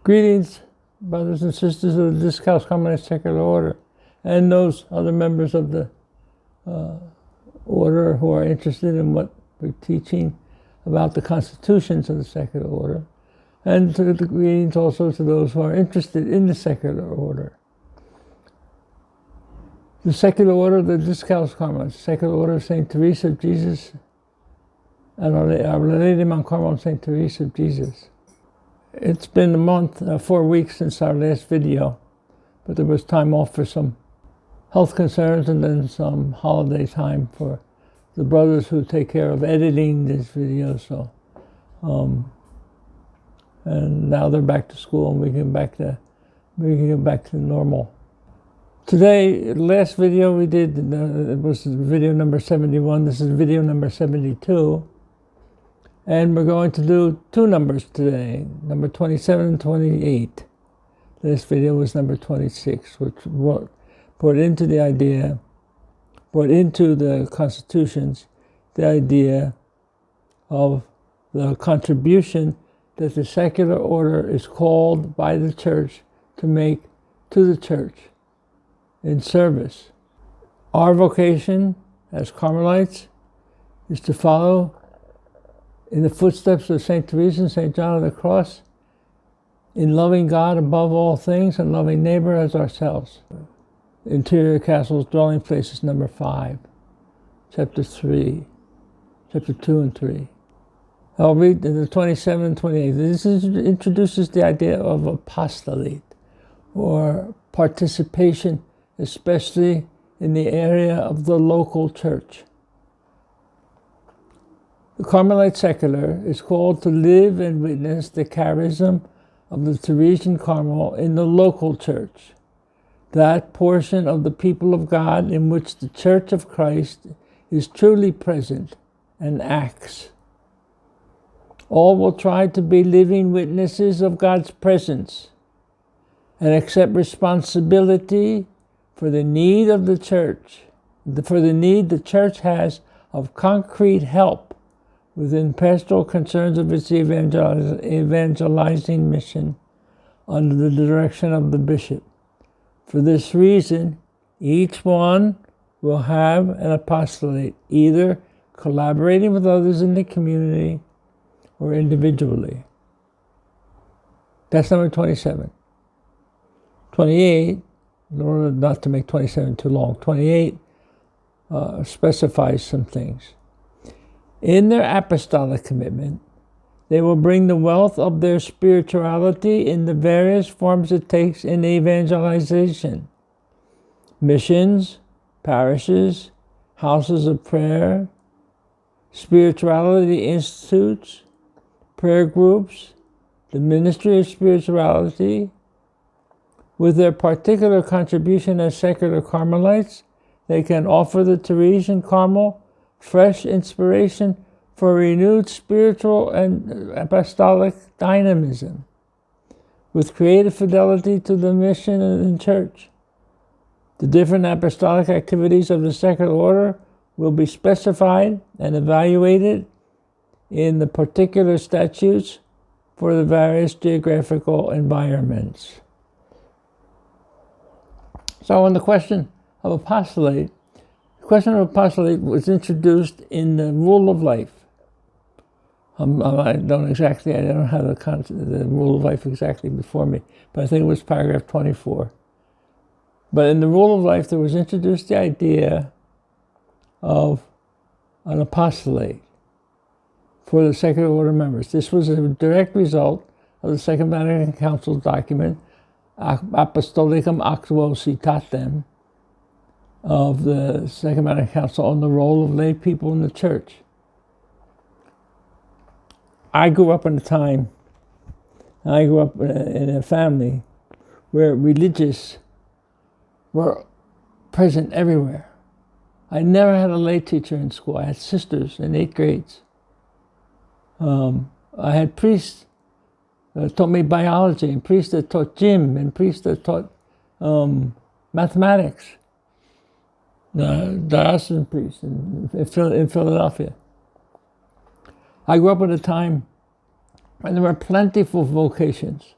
Greetings, brothers and sisters of the Discalced Carmelite Secular Order, and those other members of the order who are interested in what we're teaching about the constitutions of the secular order, and to the greetings also to those who are interested in the secular order. The secular order of the Discalced Carmelites, secular order of St. Teresa of Jesus, and Our Lady of Mount Carmel, St. Teresa of Jesus. It's been a month, 4 weeks since our last video, but there was time off for some health concerns and then some holiday time for the brothers who take care of editing this video. So, and now they're back to school and we can get back to normal. Today, the last video we did, it was video number 71. This is video number 72. And we're going to do two numbers today, number 27 and 28. This video was number 26, which brought into the constitutions, the idea of the contribution that the secular order is called by the church to make to the church in service. Our vocation as Carmelites is to follow in the footsteps of St. Teresa and St. John of the Cross, in loving God above all things and loving neighbor as ourselves. Interior Castles, Dwelling Places, number 5, chapter 2 and 3. I'll read the 27 and 28. This introduces the idea of apostolate, or participation, especially in the area of the local church. The Carmelite secular is called to live and witness the charism of the Teresian Carmel in the local church, that portion of the people of God in which the Church of Christ is truly present and acts. All will try to be living witnesses of God's presence and accept responsibility for the need of the church, for the need the church has of concrete help within pastoral concerns of its evangelizing mission under the direction of the bishop. For this reason, each one will have an apostolate, either collaborating with others in the community or individually. That's number 27. 28, in order not to make 27 too long, 28 specifies some things. In their apostolic commitment, they will bring the wealth of their spirituality in the various forms it takes in evangelization. Missions, parishes, houses of prayer, spirituality institutes, prayer groups, the ministry of spirituality. With their particular contribution as secular Carmelites, they can offer the Teresian Carmel fresh inspiration for renewed spiritual and apostolic dynamism, with creative fidelity to the mission and church. The different apostolic activities of the secular order will be specified and evaluated in the particular statutes for the various geographical environments. So on the question of apostolate, the question of apostolate was introduced in the Rule of Life. I don't have the Rule of Life exactly before me, but I think it was paragraph 24. But in the Rule of Life, there was introduced the idea of an apostolate for the secular order members. This was a direct result of the Second Vatican Council document, Apostolicum Actuo Citatem, of the Second Vatican Council on the role of lay people in the church. I grew up in a family where religious were present everywhere. I never had a lay teacher in school. I had sisters in 8 grades. I had priests that taught me biology, and priests that taught gym, and priests that taught mathematics. Diocesan priests in Philadelphia. I grew up at a time when there were plentiful vocations.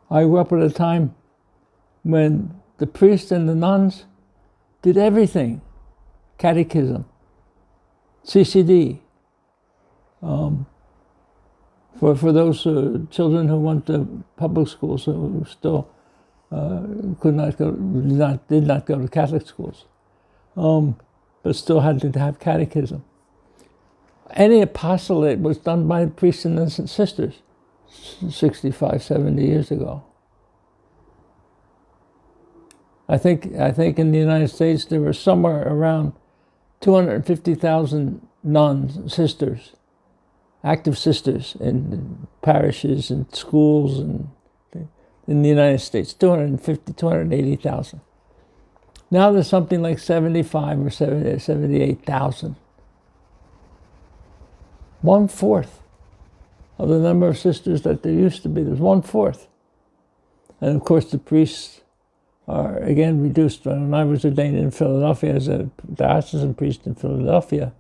I grew up at a time when the priests and the nuns did everything. Catechism, CCD, for those children who went to public schools who still did not go to Catholic schools, but still had to have catechism. Any apostolate was done by priests and sisters 65, 70 years ago. I think in the United States there were somewhere around 250,000 nuns, sisters, active sisters in parishes and schools and in the United States, 250, 280,000. Now there's something like 75 or 78,000. 1/4 of the number of sisters that there used to be. There's 1/4. And of course the priests are again reduced. When I was ordained in Philadelphia as a diocesan priest in Philadelphia,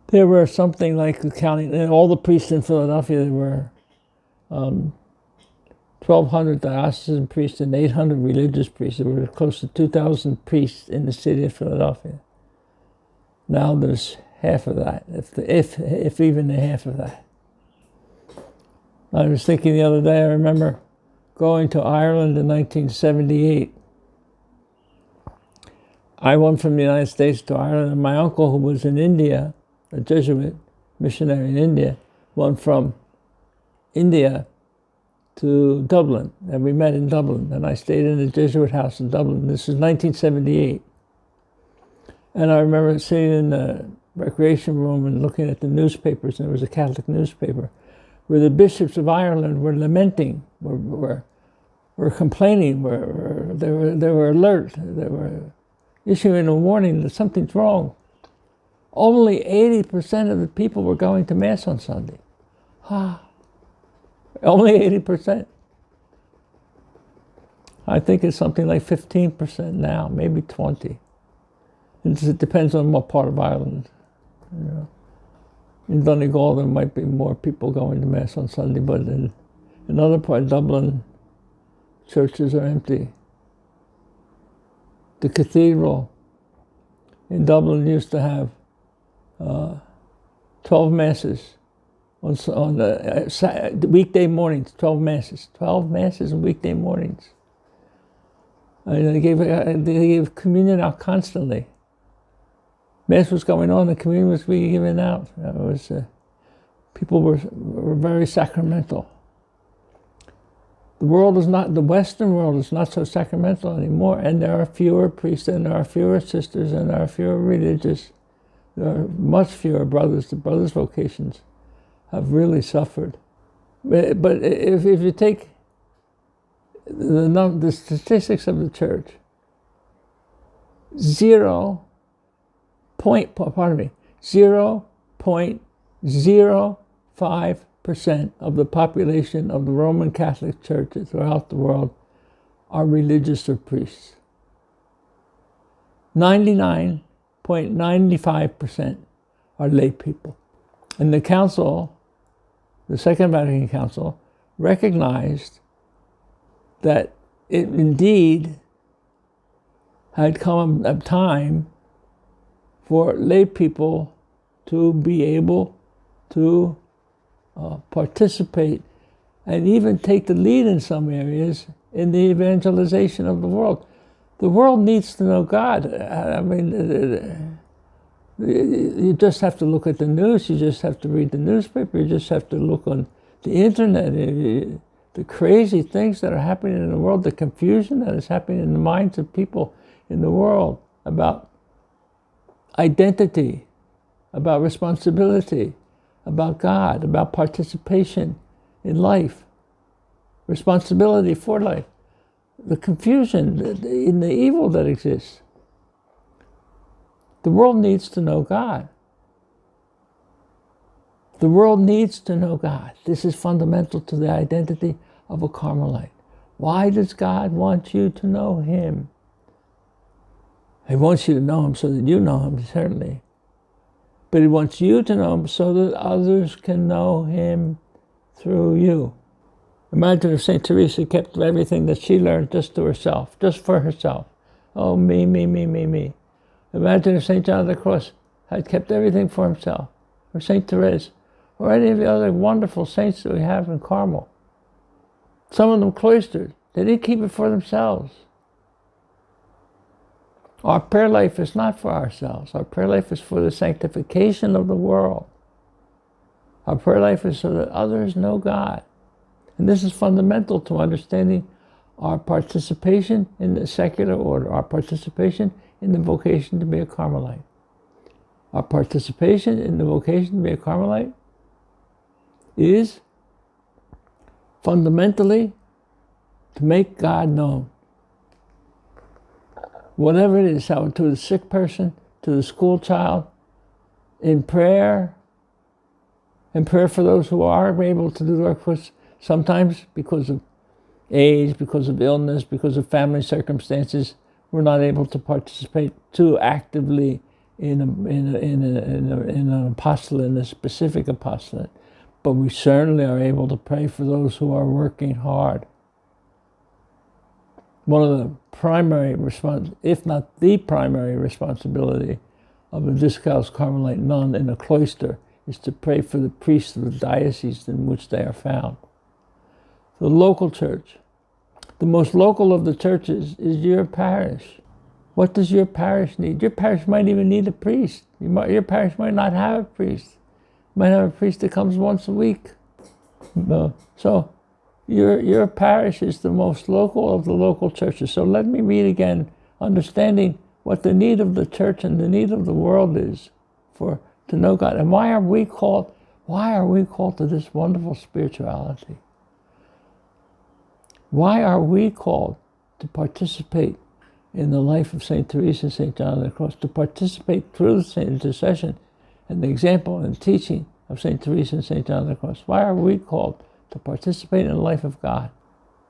there were something like counting all the priests in Philadelphia. There were 1,200 diocesan priests and 800 religious priests. There were close to 2,000 priests in the city of Philadelphia. Now there's half of that, if even the half of that. I was thinking the other day, I remember going to Ireland in 1978. I went from the United States to Ireland, and my uncle, who was in India, a Jesuit missionary in India, went from India to Dublin, and we met in Dublin, and I stayed in a Jesuit house in Dublin. This is 1978. And I remember sitting in the recreation room and looking at the newspapers, and there was a Catholic newspaper, where the bishops of Ireland were lamenting, were complaining, they were alert, they were issuing a warning that something's wrong. Only 80% of the people were going to Mass on Sunday. Only 80%. I think it's something like 15% now, maybe 20%. It depends on what part of Ireland. You know. In Donegal, there might be more people going to Mass on Sunday, but in another part of Dublin, churches are empty. The cathedral in Dublin used to have 12 Masses on the weekday mornings, 12 Masses on weekday mornings. And they gave communion out constantly. Mass was going on, the communion was being given out. It was, people were very sacramental. The Western world is not so sacramental anymore, and there are fewer priests, and there are fewer sisters, and there are fewer religious. There are much fewer brothers. The brothers' vocations have really suffered. But if you take the statistics of the church, 0.05% of the population of the Roman Catholic Church throughout the world are religious or priests. 99.95% are lay people. And the Council, the Second Vatican Council, recognized that it indeed had come a time for lay people to be able to participate and even take the lead in some areas in the evangelization of the world. The world needs to know God. I mean, you just have to look at the news, you just have to read the newspaper, you just have to look on the internet, the crazy things that are happening in the world, the confusion that is happening in the minds of people in the world about identity, about responsibility, about God, about participation in life, responsibility for life, the confusion in the evil that exists. The world needs to know God. The world needs to know God. This is fundamental to the identity of a Carmelite. Why does God want you to know Him? He wants you to know Him so that you know Him, certainly. But He wants you to know Him so that others can know Him through you. Imagine if St. Teresa kept everything that she learned just to herself, just for herself. Oh, me, me, me, me, me. Imagine if St. John of the Cross had kept everything for himself, or St. Teresa, or any of the other wonderful saints that we have in Carmel. Some of them cloistered. They didn't keep it for themselves. Our prayer life is not for ourselves. Our prayer life is for the sanctification of the world. Our prayer life is so that others know God. And this is fundamental to understanding our participation in the secular order, our participation in the vocation to be a Carmelite. Our participation in the vocation to be a Carmelite is fundamentally to make God known. Whatever it is, how to the sick person, to the school child, in prayer for those who are able to do the work, sometimes because of age, because of illness, because of family circumstances, we're not able to participate too actively in an apostolate, in a specific apostolate. But we certainly are able to pray for those who are working hard. One of the primary if not the primary responsibility of a discalced Carmelite nun in a cloister is to pray for the priests of the diocese in which they are found. The local church. The most local of the churches is your parish. What does your parish need? Your parish might even need a priest. Your parish might not have a priest. You might have a priest that comes once a week. So your parish is the most local of the local churches. So let me read again, understanding what the need of the church and the need of the world is to know God. And why are we called to this wonderful spirituality? Why are we called to participate in the life of St. Teresa and St. John of the Cross, to participate through the intercession and the example and teaching of St. Teresa and St. John of the Cross? Why are we called to participate in the life of God?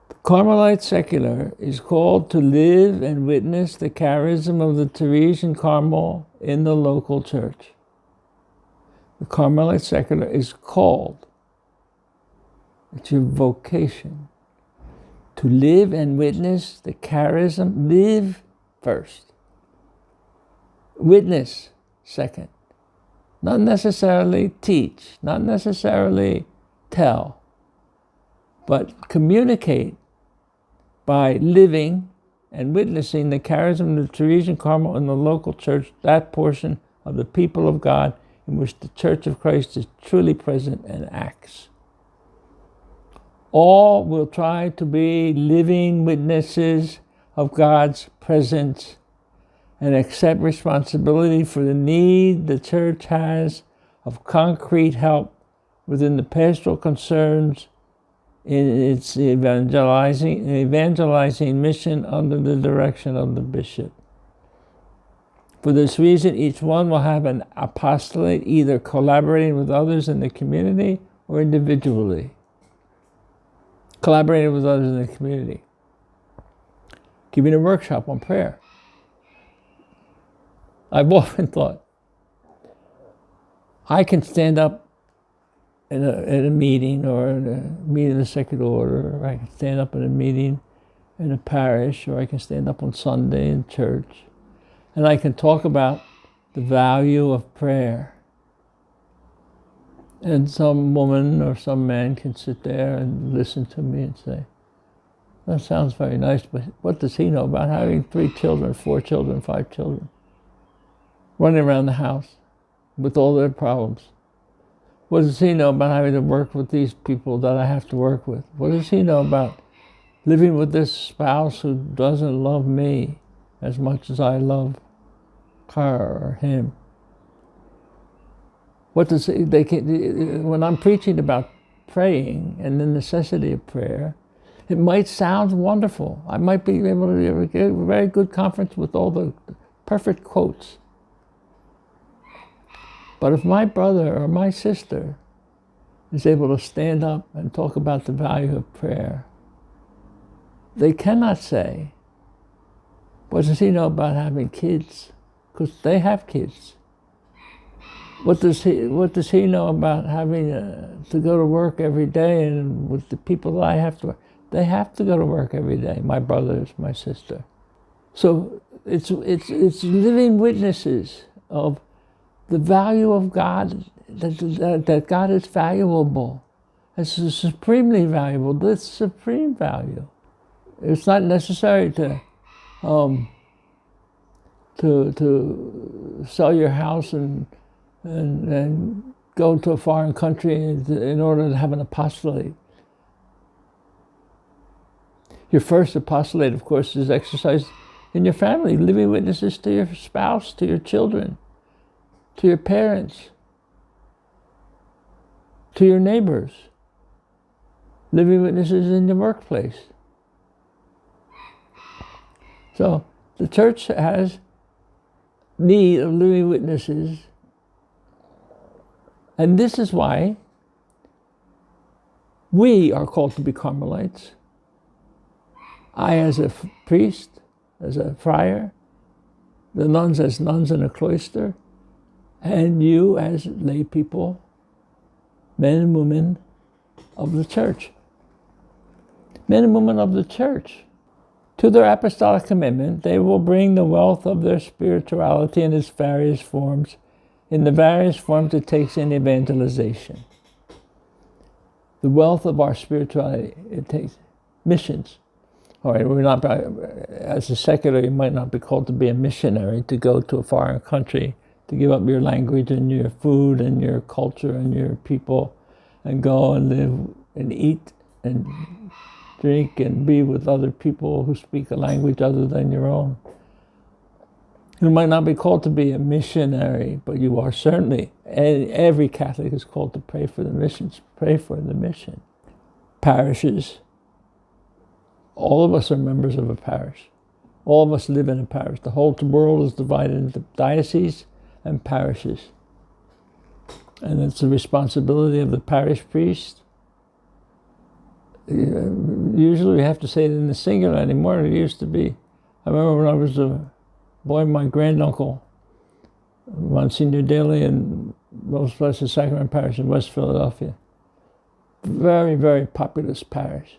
The Carmelite secular is called to live and witness the charism of the Teresian Carmel in the local church. The Carmelite secular is called, it's your vocation, to live and witness the charism. Live first. Witness second. Not necessarily teach, not necessarily tell, but communicate by living and witnessing the charism of the Teresian Carmel in the local church, that portion of the people of God in which the Church of Christ is truly present and acts. All will try to be living witnesses of God's presence and accept responsibility for the need the church has of concrete help within the pastoral concerns in its evangelizing mission under the direction of the bishop. For this reason, each one will have an apostolate, either collaborating with others in the community or individually. Collaborating with others in the community. Giving a workshop on prayer. I've often thought, I can stand up in a meeting or in a meeting of the secular order, or I can stand up in a meeting in a parish, or I can stand up on Sunday in church, and I can talk about the value of prayer. And some woman or some man can sit there and listen to me and say, that sounds very nice, but what does he know about having 3 children, 4 children, 5 children, running around the house with all their problems? What does he know about having to work with these people that I have to work with? What does he know about living with this spouse who doesn't love me as much as I love her or him? When I'm preaching about praying and the necessity of prayer, it might sound wonderful. I might be able to get a very good conference with all the perfect quotes. But if my brother or my sister is able to stand up and talk about the value of prayer, they cannot say, what does he know about having kids? Because they have kids. What does he know about having to go to work every day, and with the people that I have to, they have to go to work every day. My brothers, my sister. So it's living witnesses of the value of God, that God is valuable. It's supremely valuable. That's supreme value. It's not necessary to sell your house and go to a foreign country in order to have an apostolate. Your first apostolate, of course, is exercised in your family, living witnesses to your spouse, to your children, to your parents, to your neighbors, living witnesses in the workplace. So the church has need of living witnesses, and this is why we are called to be Carmelites. I as a priest, as a friar, the nuns as nuns in a cloister, and you as lay people, men and women of the church. Men and women of the church. To their apostolic commitment, they will bring the wealth of their spirituality in its various forms, in the various forms it takes in evangelization. The wealth of our spirituality, it takes missions. All right, we're not, as a secular, you might not be called to be a missionary, to go to a foreign country, to give up your language and your food and your culture and your people, and go and live and eat and drink and be with other people who speak a language other than your own. You might not be called to be a missionary, but you are certainly, and every Catholic is called to pray for the missions, pray for the mission. Parishes. All of us are members of a parish. All of us live in a parish. The whole world is divided into dioceses and parishes. And it's the responsibility of the parish priest. Usually we have to say it in the singular anymore. It used to be. I remember when I was a boy, my granduncle, Monsignor Daly, in Most Blessed Sacrament Parish in West Philadelphia. Very, very populous parish.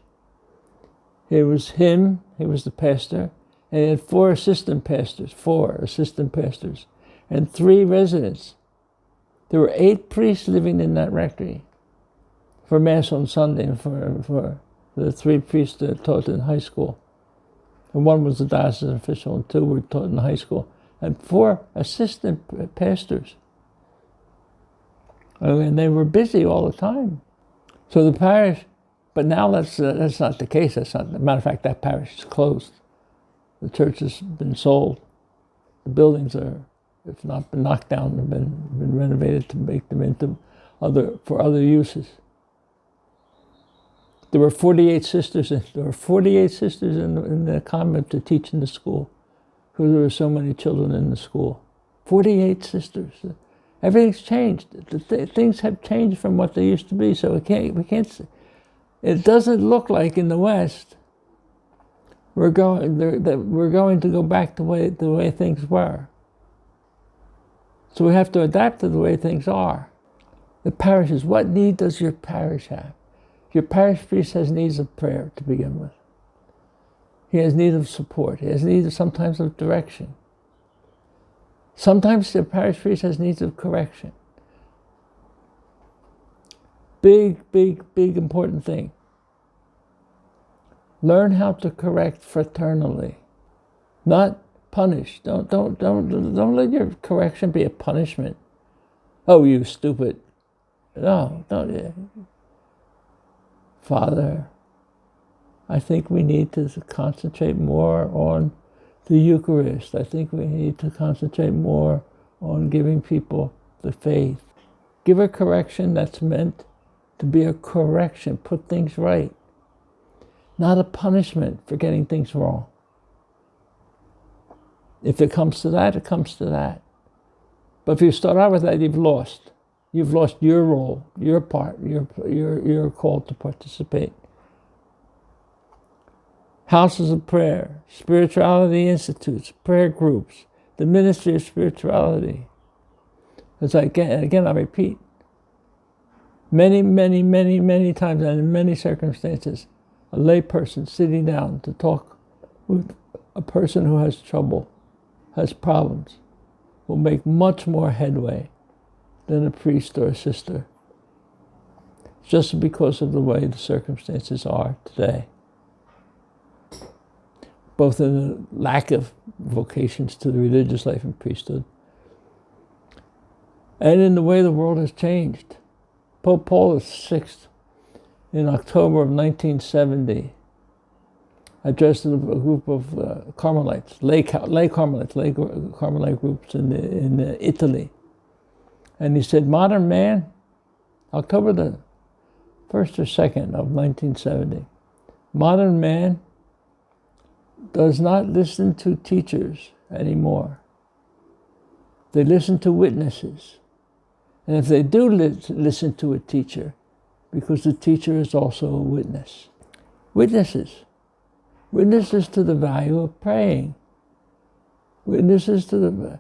It was him, he was the pastor, and he had four assistant pastors, and 3 residents. There were 8 priests living in that rectory for Mass on Sunday, and for the 3 priests that taught in high school. And 1 was the diocesan official, and 2 were taught in high school. And 4 assistant pastors. And they were busy all the time. So the parish, but now that's not the case. That's not. As a matter of fact, that parish is closed. The church has been sold. The buildings are, if not been knocked down, have been renovated to make them into for other uses. There were 48 sisters. There were 48 sisters in the convent to teach in the school, because there were so many children in the school. 48 sisters. Everything's changed. Things have changed from what they used to be. So we can't. It doesn't look like in the West we're going to go back to the way things were. So we have to adapt to the way things are. The parishes. What need does your parish have? Your parish priest has needs of prayer to begin with. He has need of support. He has need sometimes of direction. Sometimes the parish priest has needs of correction. Big important thing. Learn how to correct fraternally, not punish. Don't let your correction be a punishment. Oh, you stupid. No, don't. Father, I think we need to concentrate more on the Eucharist. I think we need to concentrate more on giving people the faith. Give a correction that's meant to be a correction, put things right, not a punishment for getting things wrong. If it comes to that, it comes to that. But if you start out with that, you've lost. You've lost your role, your part. You're called to participate. Houses of prayer, spirituality institutes, prayer groups, the ministry of spirituality. As again, I repeat, many, many, many, many times and in many circumstances, a lay person sitting down to talk with a person who has trouble, has problems, will make much more headway than a priest or a sister, just because of the way the circumstances are today, both in the lack of vocations to the religious life and priesthood, and in the way the world has changed. Pope Paul VI, in October of 1970, addressed a group of Carmelites, lay Carmelite groups in Italy. And he said, modern man, October the 1st or 2nd of 1970, modern man does not listen to teachers anymore. They listen to witnesses. And if they do listen to a teacher, because the teacher is also a witness. Witnesses to the value of praying. Witnesses to the...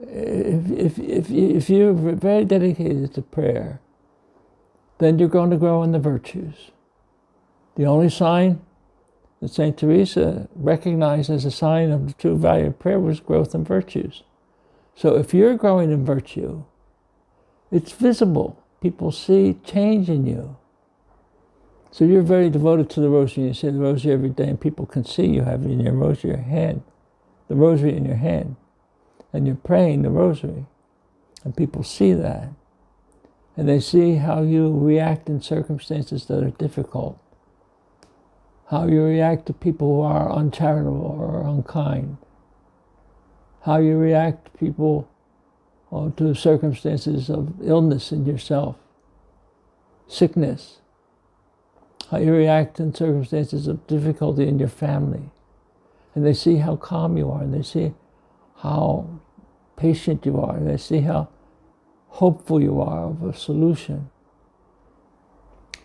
If you're very dedicated to prayer, then you're going to grow in the virtues. The only sign that St. Teresa recognized as a sign of the true value of prayer was growth in virtues. So if you're growing in virtue, it's visible. People see change in you. So you're very devoted to the rosary. You say the rosary every day, and people can see you have in your rosary hand, the rosary in your hand, and you're praying the rosary, and people see that, and they see how you react in circumstances that are difficult, how you react to people who are uncharitable or unkind, how you react to people to circumstances of illness in yourself, sickness, how you react in circumstances of difficulty in your family. And they see how calm you are, and they see how patient you are, and they see how hopeful you are of a solution.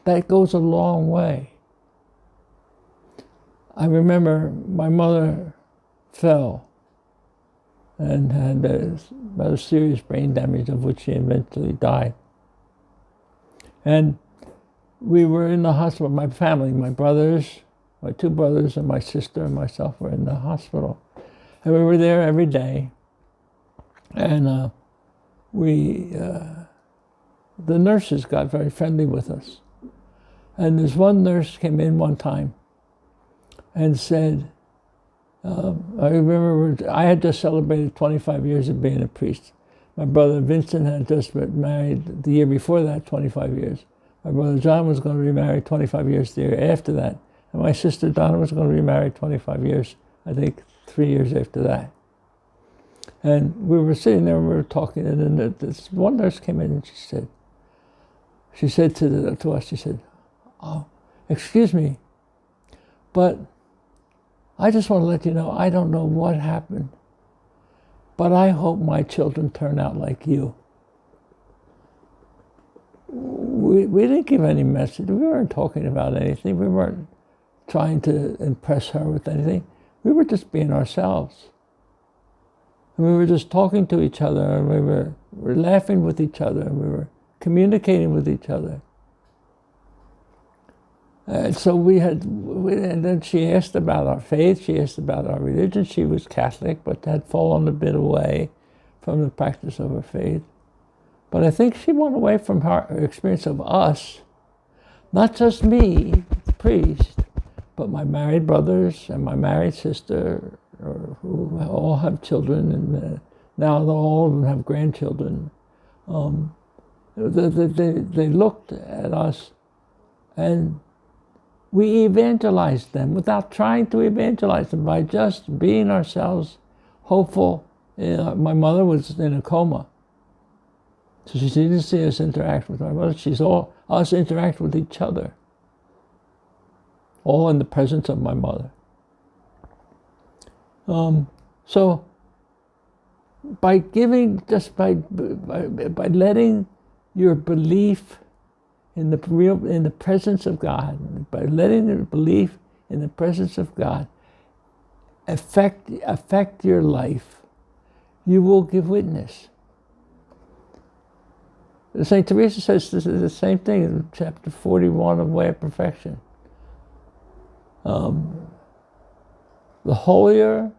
That goes a long way. I remember my mother fell and had a rather serious brain damage, of which she eventually died. And we were in the hospital, my family, my brothers, my two brothers and my sister and myself were in the hospital. And we were there every day. And the nurses got very friendly with us. And this one nurse came in one time and said, I remember I had just celebrated 25 years of being a priest. My brother Vincent had just been married the year before that, 25 years. My brother John was going to be married 25 years the year after that. And my sister Donna was going to be married 25 years, I think 3 years after that. And we were sitting there and we were talking, and then this one nurse came in and she said to us, she said, "Oh, excuse me, but I just want to let you know, I don't know what happened, but I hope my children turn out like you." We didn't give any message. We weren't talking about anything. We weren't trying to impress her with anything. We were just being ourselves. And we were just talking to each other, and we were laughing with each other, and we were communicating with each other. And so and then she asked about our faith, she asked about our religion. She was Catholic, but had fallen a bit away from the practice of her faith. But I think she went away from her experience of us, not just me, the priest, but my married brothers and my married sister, who all have children, and now all of them have grandchildren. They looked at us, and we evangelized them without trying to evangelize them, by just being ourselves, hopeful. My mother was in a coma, so she didn't see us interact with my mother. She saw us interact with each other, all in the presence of my mother. So by giving, just by letting your belief in the presence of God, by letting your belief in the presence of God affect your life, you will give witness. St. Teresa says this is the same thing in chapter 41 of Way of Perfection. The holier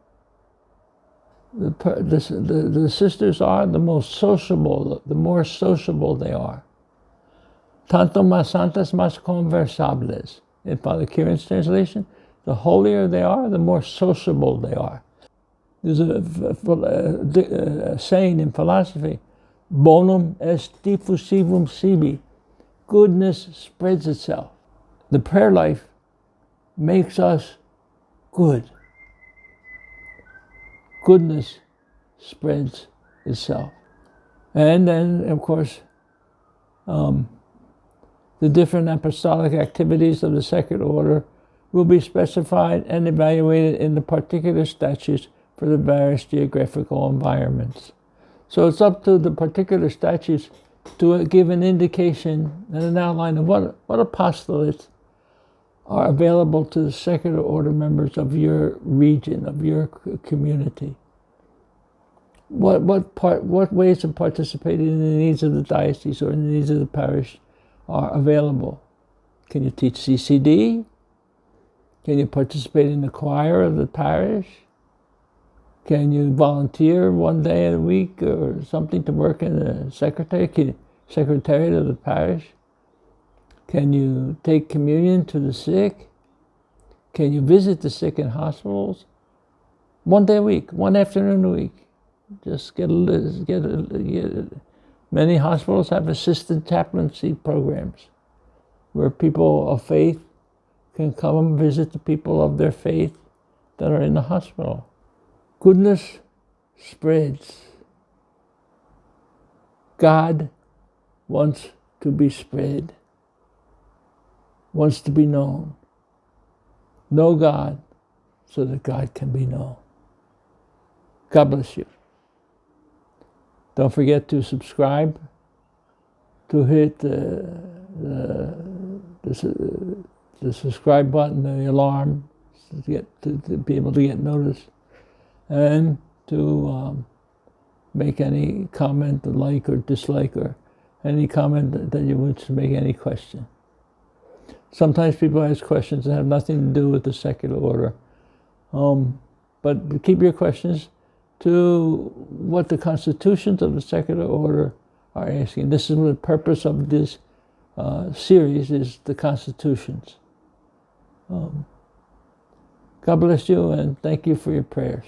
the sisters are, the most sociable, the more sociable they are. Tanto más santas, más conversables. In Father Kieran's translation, the holier they are, the more sociable they are. There's a saying in philosophy, bonum est diffusivum sibi. Goodness spreads itself. The prayer life makes us good. Goodness spreads itself. And then, of course, the different apostolic activities of the Sacred Order will be specified and evaluated in the particular statutes for the various geographical environments. So it's up to the particular statutes to give an indication and an outline of what apostolates are available to the Sacred Order members of your region, of your community. What ways of participating in the needs of the diocese or in the needs of the parish are available? Can you teach CCD? Can you participate in the choir of the parish? Can you volunteer one day a week or something to work in the secretariat of the parish? Can you take communion to the sick? Can you visit the sick in hospitals? One day a week, one afternoon a week. Just many hospitals have assistant chaplaincy programs where people of faith can come and visit the people of their faith that are in the hospital. Goodness spreads. God wants to be spread, wants to be known. Know God so that God can be known. God bless you. Don't forget to subscribe, to hit the subscribe button, the alarm, to be able to get notice, and to make any comment, like or dislike, or any comment that you wish to make, any question. Sometimes people ask questions that have nothing to do with the secular order, but keep your questions to what the constitutions of the secular order are asking. This is the purpose of this series, is the constitutions. God bless you, and thank you for your prayers.